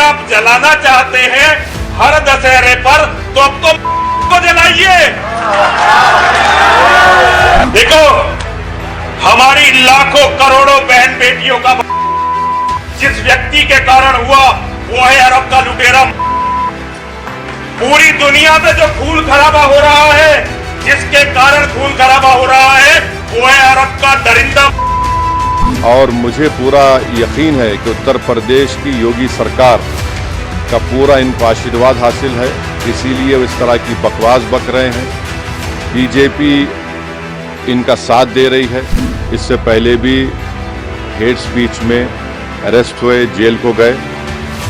आप जलाना चाहते हैं हर दशहरे पर, तो अब तो जलाइए। देखो, हमारी लाखों करोड़ों बहन बेटियों का जिस व्यक्ति के कारण हुआ वो है अरब का लुटेरा। पूरी दुनिया में जो खून खराबा हो रहा है, जिसके कारण खून खराबा हो रहा है, वो है अरब का दरिंदा। और मुझे पूरा यकीन है कि उत्तर प्रदेश की योगी सरकार का पूरा इनको आशीर्वाद हासिल है, इसीलिए वो इस तरह की बकवास बक रहे हैं। बीजेपी इनका साथ दे रही है। इससे पहले भी हेट स्पीच में अरेस्ट हुए, जेल को गए,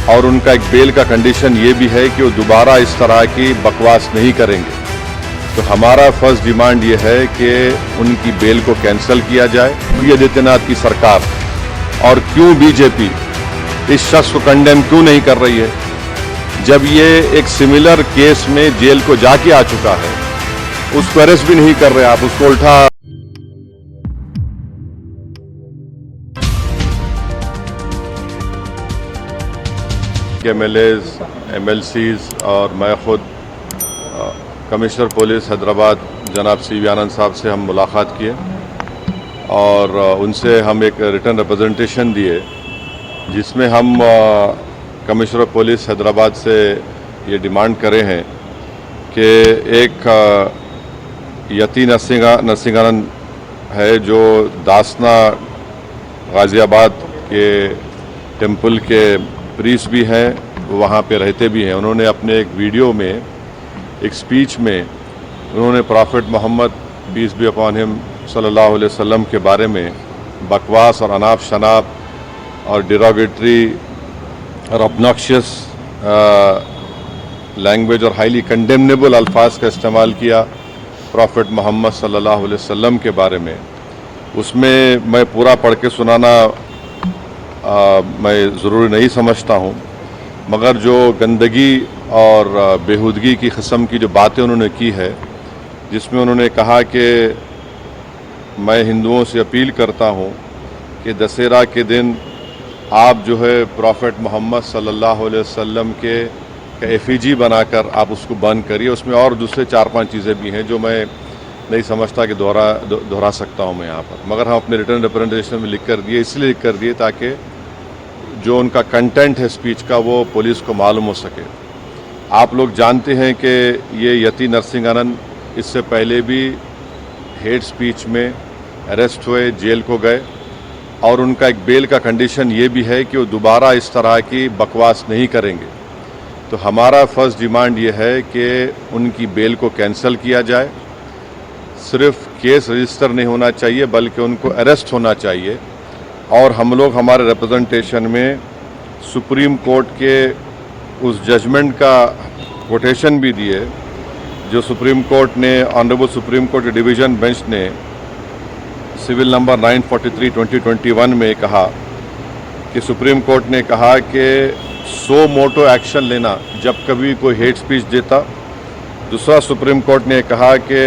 और उनका एक बेल का कंडीशन ये भी है कि वो दोबारा इस तरह की बकवास नहीं करेंगे। तो हमारा फर्स्ट डिमांड ये है कि उनकी बेल को कैंसिल किया जाए। योगी आदित्यनाथ की सरकार और क्यों बीजेपी इस शख्स को कंडेम क्यों नहीं कर रही है, जब ये एक सिमिलर केस में जेल को जाके आ चुका है, उसको अरेस्ट भी नहीं कर रहे आप, उसको उल्टा MLAs, MLCs और मैं खुद कमिश्नर पुलिस हैदराबाद जनाब CV आनंद साहब से हम मुलाकात किए और उनसे हम एक रिटर्न रिप्रेजेंटेशन दिए, जिसमें हम कमिश्नर पुलिस हैदराबाद से ये डिमांड करे हैं कि एक यति नरसिंहानंद है जो दासना गाज़ियाबाद के टेम्पल के प्रीस्ट भी हैं, वहाँ पे रहते भी हैं। उन्होंने अपने एक वीडियो में, एक स्पीच में, उन्होंने prophet Muhammad peace be upon him सल्लल्लाहु अलैहि वसल्लम के बारे में बकवास और अनाप शनाप और डिरोगेटरी और ऑब्नॉक्शियस लैंग्वेज और हाईली कंडेमनेबल अल्फाज का इस्तेमाल किया प्रॉफिट मोहम्मद सल्लल्लाहु अलैहि वसल्लम के बारे में। उसमें मैं पूरा पढ़ के सुनाना मैं ज़रूरी नहीं समझता हूँ, मगर जो गंदगी और बेहूदगी की किस्म की जो बातें उन्होंने की है, जिसमें उन्होंने कहा कि मैं हिंदुओं से अपील करता हूँ कि दशहरा के दिन आप जो है प्रॉफिट मोहम्मद सल्लल्लाहु अलैहि वसल्लम के एफिजी बनाकर आप उसको बंद करिए। उसमें और दूसरे 4-5 चीज़ें भी हैं जो मैं नहीं समझता कि दोहरा सकता हूँ मैं यहाँ पर, मगर हम अपने रिटर्न रिप्रेजेंटेशन में लिख कर दिए, इसलिए लिख कर दिए ताकि जो उनका कंटेंट है स्पीच का वो पुलिस को मालूम हो सके। आप लोग जानते हैं कि ये यति नरसिंहानंद इससे पहले भी हेट स्पीच में अरेस्ट हुए, जेल को गए, और उनका एक बेल का कंडीशन ये भी है कि वो दोबारा इस तरह की बकवास नहीं करेंगे। तो हमारा फर्स्ट डिमांड ये है कि उनकी बेल को कैंसिल किया जाए। सिर्फ केस रजिस्टर नहीं होना चाहिए बल्कि उनको अरेस्ट होना चाहिए। और हम लोग हमारे रिप्रेजेंटेशन में सुप्रीम कोर्ट के उस जजमेंट का कोटेशन भी दिए जो सुप्रीम कोर्ट ने, ऑनरेबल सुप्रीम कोर्ट के डिवीज़न बेंच ने सिविल नंबर 943/2021 में कहा कि सुप्रीम कोर्ट ने कहा कि सो मोटो एक्शन लेना जब कभी कोई हेट स्पीच देता। दूसरा, सुप्रीम कोर्ट ने कहा कि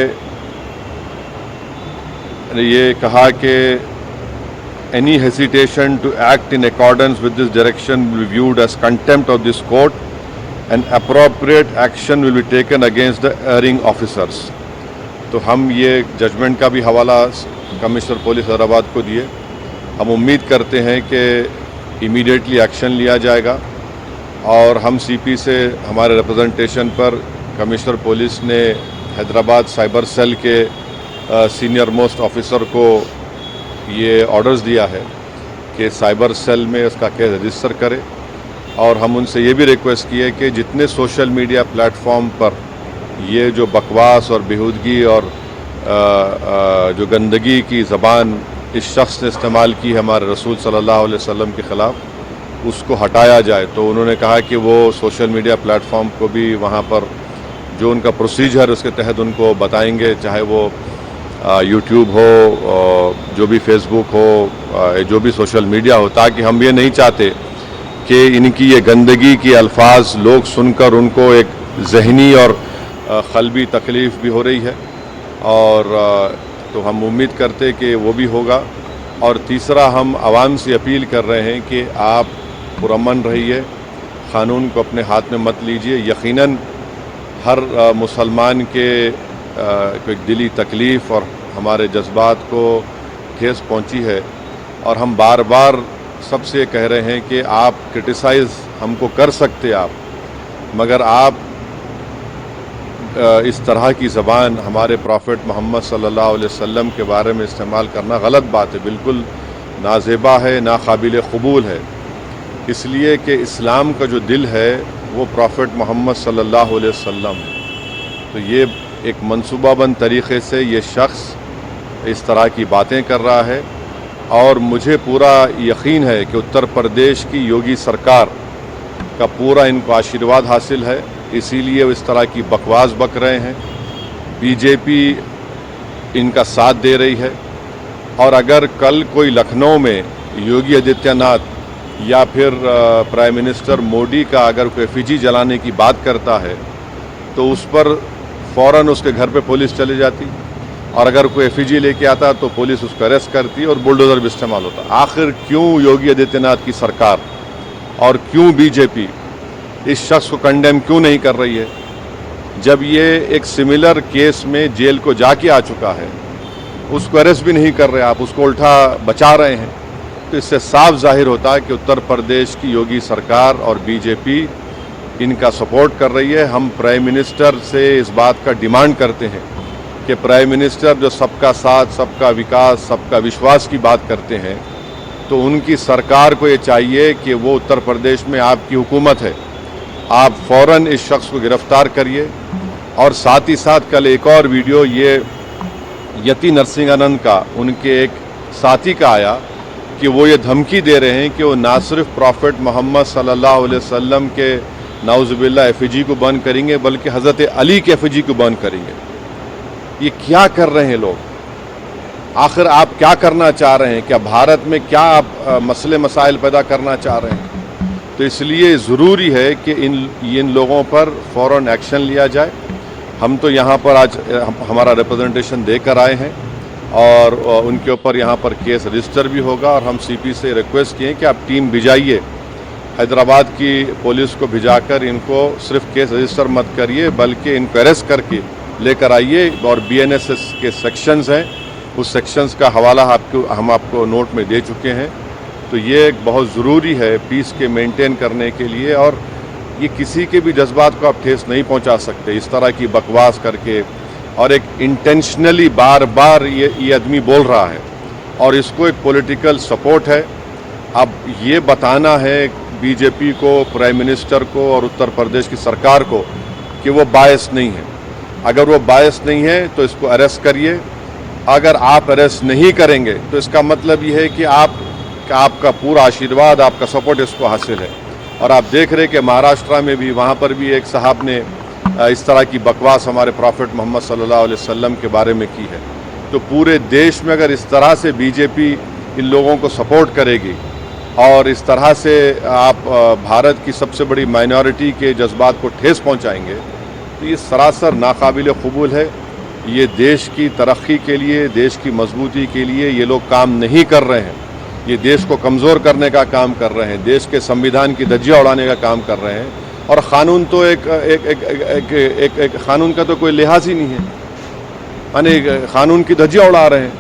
any hesitation to act in accordance with this direction will be viewed as contempt of this court and appropriate action will be taken against the erring officers। तो हम ये judgement का भी हवाला कमिश्नर पुलिस हैदराबाद को दिए। हम उम्मीद करते हैं कि इमीडिएटली एक्शन लिया जाएगा, और हम CP से हमारे रिप्रेजेंटेशन पर कमिश्नर पुलिस ने हैदराबाद साइबर सेल के सीनियर मोस्ट ऑफिसर को ये ऑर्डर्स दिया है कि साइबर सेल में उसका केस रजिस्टर करे। और हम उनसे ये भी रिक्वेस्ट किए कि जितने सोशल मीडिया प्लेटफॉर्म पर ये जो बकवास और बेहूदगी और जो गंदगी की ज़बान इस शख्स ने इस्तेमाल की हमारे रसूल सल्लल्लाहु अलैहि वसल्लम के ख़िलाफ़, उसको हटाया जाए। तो उन्होंने कहा कि वो सोशल मीडिया प्लेटफॉर्म को भी वहाँ पर जो उनका प्रोसीजर उसके तहत उनको बताएंगे, चाहे वो यूट्यूब हो, जो भी फेसबुक हो, जो भी सोशल मीडिया हो, ताकि हम ये नहीं चाहते कि इनकी ये गंदगी की अल्फाज लोग सुनकर उनको एक जहनी और क़ल्बी तकलीफ़ भी हो रही है। और तो हम उम्मीद करते कि वो भी होगा। और तीसरा, हम आवाम से अपील कर रहे हैं कि आप पुरअमन रहिए, क़ानून को अपने हाथ में मत लीजिए। यकीनन हर मुसलमान के कोई दिली तकलीफ़ और हमारे जज्बात को ठेस पहुंची है, और हम बार बार सबसे कह रहे हैं कि आप क्रिटिसाइज़ हमको कर सकते आप, मगर आप इस तरह की ज़बान हमारे प्रॉफिट मोहम्मद सल्लल्लाहु अलैहि वसल्लम के बारे में इस्तेमाल करना गलत बात है, बिल्कुल नाज़ेबा है, नाकाबिल क़बूल है। इसलिए कि इस्लाम का जो दिल है वो प्रॉफिट मोहम्मद सल्लल्लाहु अलैहि वसल्लम है। तो ये एक मंसूबाबंद तरीक़े से ये शख्स इस तरह की बातें कर रहा है, और मुझे पूरा यकीन है कि उत्तर प्रदेश की योगी सरकार का पूरा इनको आशीर्वाद हासिल है, इसीलिए वो इस तरह की बकवास बक रहे हैं। बीजेपी इनका साथ दे रही है, और अगर कल कोई लखनऊ में योगी आदित्यनाथ या फिर प्राइम मिनिस्टर मोदी का अगर कोई एफिजी जलाने की बात करता है तो उस पर फ़ौरन उसके घर पे पुलिस चली जाती, और अगर कोई एफिजी लेके आता तो पुलिस उसको अरेस्ट करती और बुलडोज़र भी इस्तेमाल होता। आखिर क्यों योगी आदित्यनाथ की सरकार और क्यों बीजेपी इस शख्स को कंडेम क्यों नहीं कर रही है, जब ये एक सिमिलर केस में जेल को जाके आ चुका है? उसको अरेस्ट भी नहीं कर रहे आप, उसको उल्टा बचा रहे हैं। तो इससे साफ जाहिर होता है कि उत्तर प्रदेश की योगी सरकार और बीजेपी इनका सपोर्ट कर रही है। हम प्राइम मिनिस्टर से इस बात का डिमांड करते हैं कि प्राइम मिनिस्टर जो सबका साथ, सबका विकास, सबका विश्वास की बात करते हैं, तो उनकी सरकार को ये चाहिए कि वो उत्तर प्रदेश में आपकी हुकूमत है, आप फ़ौरन इस शख्स को गिरफ़्तार करिए। और साथ ही साथ कल एक और वीडियो ये यति नरसिंहानंद का, उनके एक साथी का आया कि वो ये धमकी दे रहे हैं कि वो ना सिर्फ प्रॉफिट मोहम्मद सल्लल्लाहु अलैहि वसल्लम के नाउज़ुबिल्लाह एफिजी को बंद करेंगे, बल्कि हज़रत अली के एफिजी को बंद करेंगे। ये क्या कर रहे हैं लोग? आखिर आप क्या करना चाह रहे हैं? क्या भारत में क्या आप मसले मसाइल पैदा करना चाह रहे हैं? तो इसलिए ज़रूरी है कि इन लोगों पर फ़ौरन एक्शन लिया जाए। हम तो यहाँ पर आज हमारा रिप्रेजेंटेशन देकर आए हैं, और उनके ऊपर यहाँ पर केस रजिस्टर भी होगा, और हम सीपी से रिक्वेस्ट किए कि आप टीम भिजाइए, हैदराबाद की पुलिस को भिजाकर इनको सिर्फ केस रजिस्टर मत करिए, बल्कि इनको अरेस्ट करके लेकर आइए। और BNSS के सेक्शंस हैं, उस सेक्शंस का हवाला हम आपको नोट में दे चुके हैं। तो ये एक बहुत ज़रूरी है पीस के मेंटेन करने के लिए, और ये किसी के भी जज्बात को आप ठेस नहीं पहुंचा सकते इस तरह की बकवास करके। और एक इंटेंशनली बार बार ये आदमी बोल रहा है, और इसको एक पॉलिटिकल सपोर्ट है। अब ये बताना है बीजेपी को, प्राइम मिनिस्टर को और उत्तर प्रदेश की सरकार को कि वो बायस नहीं है। अगर वो बायस नहीं है तो इसको अरेस्ट करिए। अगर आप अरेस्ट नहीं करेंगे तो इसका मतलब ये है कि आपका पूरा आशीर्वाद, आपका सपोर्ट इसको हासिल है। और आप देख रहे कि महाराष्ट्र में भी, वहाँ पर भी एक साहब ने इस तरह की बकवास हमारे प्रॉफिट मोहम्मद सल्लल्लाहु अलैहि वसल्लम के बारे में की है। तो पूरे देश में अगर इस तरह से बीजेपी इन लोगों को सपोर्ट करेगी, और इस तरह से आप भारत की सबसे बड़ी माइनॉरिटी के जज्बात को ठेस पहुंचाएंगे, तो ये सरासर नाकाबिल क़बूल है। ये देश की तरक्की के लिए, देश की मजबूती के लिए ये लोग काम नहीं कर रहे हैं। ये देश को कमज़ोर करने का काम कर रहे हैं, देश के संविधान की धज्जियाँ उड़ाने का काम कर रहे हैं। और क़ानून तो एक क़ानून का तो कोई लिहाज ही नहीं है, माने क़ानून की धज्जियाँ उड़ा रहे हैं।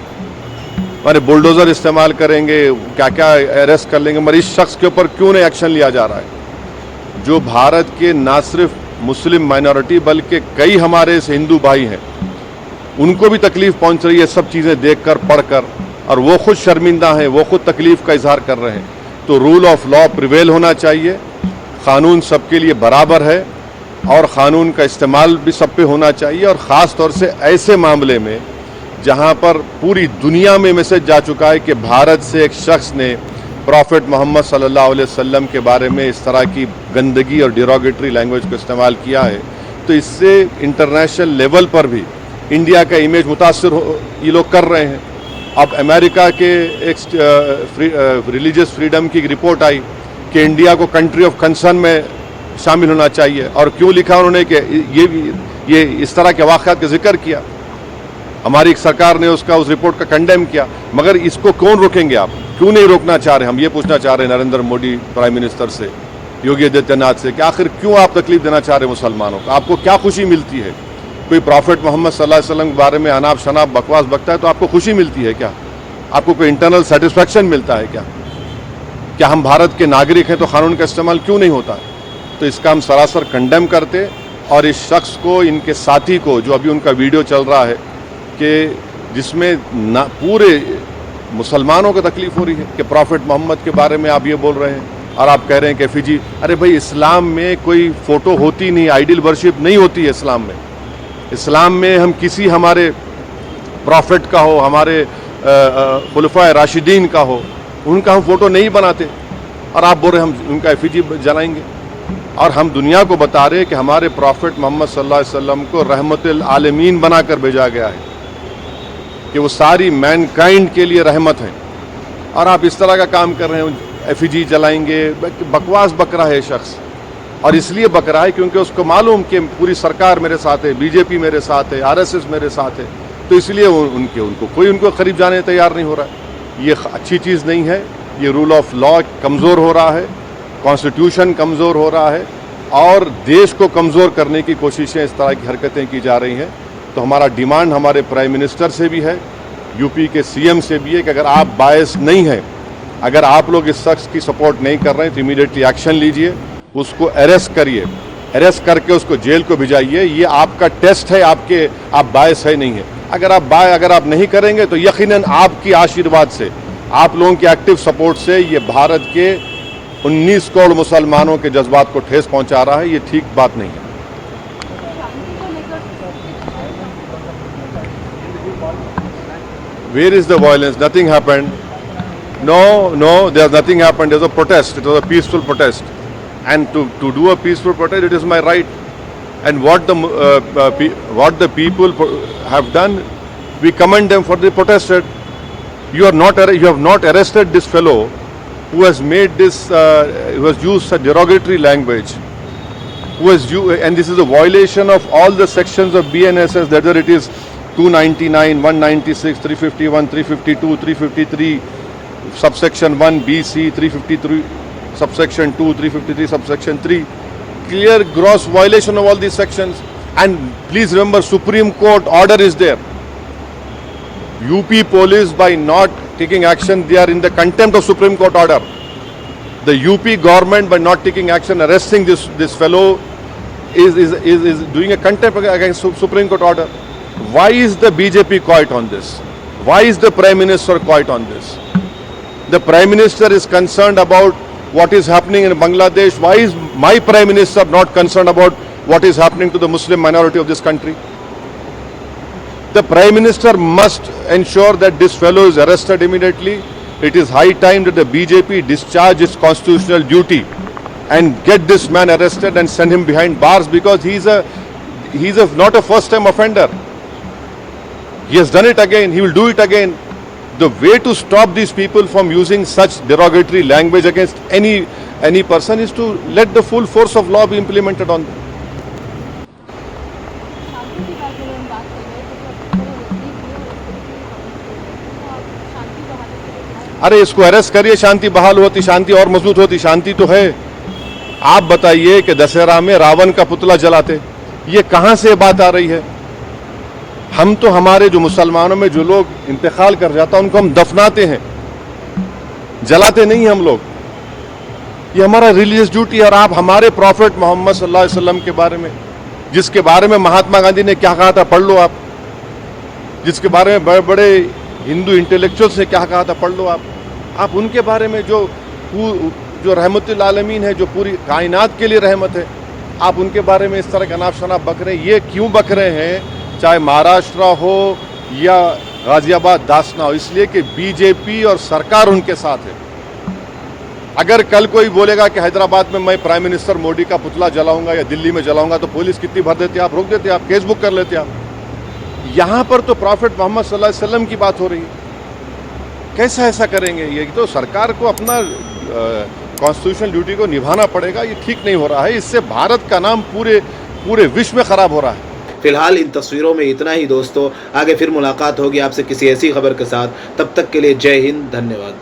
माने बुलडोज़र इस्तेमाल करेंगे, क्या क्या अरेस्ट कर लेंगे, मगर इस शख्स के ऊपर क्यों नहीं एक्शन लिया जा रहा है? जो भारत के ना सिर्फ मुस्लिम माइनॉरिटी बल्कि कई हमारे हिंदू भाई हैं, उनको भी तकलीफ़ पहुंच रही है सब चीज़ें देखकर, पढ़कर, और वो खुद शर्मिंदा हैं, वो खुद तकलीफ़ का इजहार कर रहे हैं। तो रूल ऑफ लॉ प्रिवेल होना चाहिए, क़ानून सबके लिए बराबर है, और क़ानून का इस्तेमाल भी सब पे होना चाहिए। और ख़ास तौर से ऐसे मामले में जहाँ पर पूरी दुनिया में मैसेज जा चुका है कि भारत से एक शख्स ने प्रॉफिट मोहम्मद सल्लल्लाहु अलैहि वसल्लम के बारे में इस तरह की गंदगी और डिरोगेटरी लैंग्वेज को इस्तेमाल किया है, तो इससे इंटरनेशनल लेवल पर भी इंडिया का इमेज मुतासर ये लोग कर रहे हैं। अब अमेरिका के एक रिलीजियस फ्रीडम की एक रिपोर्ट आई कि इंडिया को कंट्री ऑफ कंसर्न में शामिल होना चाहिए, और क्यों लिखा उन्होंने कि ये इस तरह के वाक़यात का जिक्र किया। हमारी सरकार ने उस रिपोर्ट का कंडेम किया, मगर इसको कौन रोकेंगे? आप क्यों नहीं रोकना चाह रहे? हम ये पूछना चाह रहे हैं नरेंद्र मोदी प्राइम मिनिस्टर से योगी आदित्यनाथ से कि आखिर क्यों आप तकलीफ देना चाह रहे मुसलमानों को, आपको क्या खुशी मिलती है? कोई प्रॉफिट मोहम्मद सल्लल्लाहु अलैहि वसल्लम के बारे में अनाप शनाप बकवास बकता है तो आपको खुशी मिलती है क्या? आपको कोई इंटरनल सेटिस्फैक्शन मिलता है क्या? क्या हम भारत के नागरिक हैं तो कानून का इस्तेमाल क्यों नहीं होता? तो इसका हम सरासर कंडेम करते और इस शख्स को, इनके साथी को, जो अभी उनका वीडियो चल रहा है कि जिसमें पूरे मुसलमानों को तकलीफ हो रही है कि प्रॉफिट मोहम्मद के बारे में आप ये बोल रहे हैं और आप कह रहे हैं कि एफिजी, अरे भाई इस्लाम में कोई फ़ोटो होती नहीं, आइडल वर्शिप नहीं होती है इस्लाम में। इस्लाम में हम किसी हमारे प्रॉफिट का हो, हमारे खुलफाए राशिदीन का हो, उनका हम फ़ोटो नहीं बनाते और आप बोल रहे हम उनका एफिजी जलाएंगे। और हम दुनिया को बता रहे कि हमारे प्रॉफिट मोहम्मद सल्लल्लाहु अलैहि वसल्लम को रहमतुल आलमीन बनाकर भेजा गया है, कि वो सारी मैनकाइंड के लिए रहमत हैं, और आप इस तरह का काम कर रहे हैं, एफिजी जलाएंगे। बकवास बक रहा है शख्स, और इसलिए बक रहा है क्योंकि उसको मालूम कि पूरी सरकार मेरे साथ है, बीजेपी मेरे साथ है, आरएसएस मेरे साथ है, तो इसलिए उनको करीब जाने तैयार नहीं हो रहा है। ये अच्छी चीज़ नहीं है, ये रूल ऑफ लॉ कमज़ोर हो रहा है, कॉन्स्टिट्यूशन कमज़ोर हो रहा है, और देश को कमज़ोर करने की कोशिशें, इस तरह की हरकतें की जा रही हैं। तो हमारा डिमांड हमारे प्राइम मिनिस्टर से भी है, यूपी के सीएम से भी है कि अगर आप बायस नहीं हैं, अगर आप लोग इस शख्स की सपोर्ट नहीं कर रहे हैं तो इमीडिएटली एक्शन लीजिए, उसको अरेस्ट करिए, अरेस्ट करके उसको जेल को भिजाइए। ये आपका टेस्ट है, आप बायस है नहीं है। अगर आप नहीं करेंगे तो यकीनन आपकी आशीर्वाद से, आप लोगों की एक्टिव सपोर्ट से ये भारत के 19 करोड़ मुसलमानों के जज्बात को ठेस पहुंचा रहा है। ये ठीक बात नहीं है। Where is the violence? Nothing happened. No, there's nothing happened. There's a protest. It was a peaceful protest, and to do a peaceful protest, it is my right. And what the people have done, we commend them for the protested. You have not arrested this fellow who has made this, who has used such derogatory language, and this is a violation of all the sections of BNSS, whether it is 299, 196, 351, 352, 353, subsection 1, BC, 353, subsection 2, 353, subsection 3. Clear gross violation of all these sections. And please remember, Supreme Court order is there. UP police, by not taking action, they are in the contempt of Supreme Court order. The UP government, by not taking action, arresting this fellow, is doing a contempt against Supreme Court order. Why is the BJP quiet on this? Why is the Prime Minister quiet on this? The Prime Minister is concerned about what is happening in Bangladesh. Why is my Prime Minister not concerned about what is happening to the Muslim minority of this country? The Prime Minister must ensure that this fellow is arrested immediately. It is high time that the BJP discharge its constitutional duty and get this man arrested and send him behind bars, because he's not a first-time offender. He has done it again. He will do it again. The way to stop these people from using such derogatory language against any person is to let the full force of law be implemented on them. अरे इसको arrest करिए, शांति बहाल होती, शांति और मजबूत होती। शांति तो है। आप बताइए कि दशहरा में रावण का पुतला जलाते, ये कहां से बात आ रही है? हम तो हमारे जो मुसलमानों में जो लोग इंतकाल कर जाता उनको हम दफनाते हैं, जलाते नहीं हम लोग। ये हमारा रिलीजियस ड्यूटी है। और आप हमारे प्रॉफिट मोहम्मद सल्लल्लाहु अलैहि वसल्लम के बारे में, जिसके बारे में महात्मा गांधी ने क्या कहा था पढ़ लो आप, जिसके बारे में बड़े बड़े हिंदू इंटेलेक्चुअल्स ने क्या कहा था पढ़ लो आप उनके बारे में, जो रहमतुल आलमीन है, जो पूरी कायनात के लिए रहमत है, आप उनके बारे में इस तरह का अनाप शनाप बक रहे हैं। ये क्यों बक रहे हैं? चाहे महाराष्ट्र हो या गाजियाबाद दासना हो, इसलिए कि बीजेपी और सरकार उनके साथ है। अगर कल कोई बोलेगा कि हैदराबाद में मैं प्राइम मिनिस्टर मोदी का पुतला जलाऊंगा या दिल्ली में जलाऊंगा, तो पुलिस कितनी भर देती, आप रोक देते, आप केस बुक कर लेते। आप यहाँ पर तो प्रॉफिट मोहम्मद सल्लल्लाहु अलैहि वसल्लम की बात हो रही है, कैसा ऐसा करेंगे? ये तो सरकार को अपना कॉन्स्टिट्यूशनल ड्यूटी को निभाना पड़ेगा। ये ठीक नहीं हो रहा है, इससे भारत का नाम पूरे विश्व में खराब हो रहा है। फिलहाल इन तस्वीरों में इतना ही दोस्तों, आगे फिर मुलाकात होगी आपसे किसी ऐसी खबर के साथ। तब तक के लिए जय हिंद, धन्यवाद।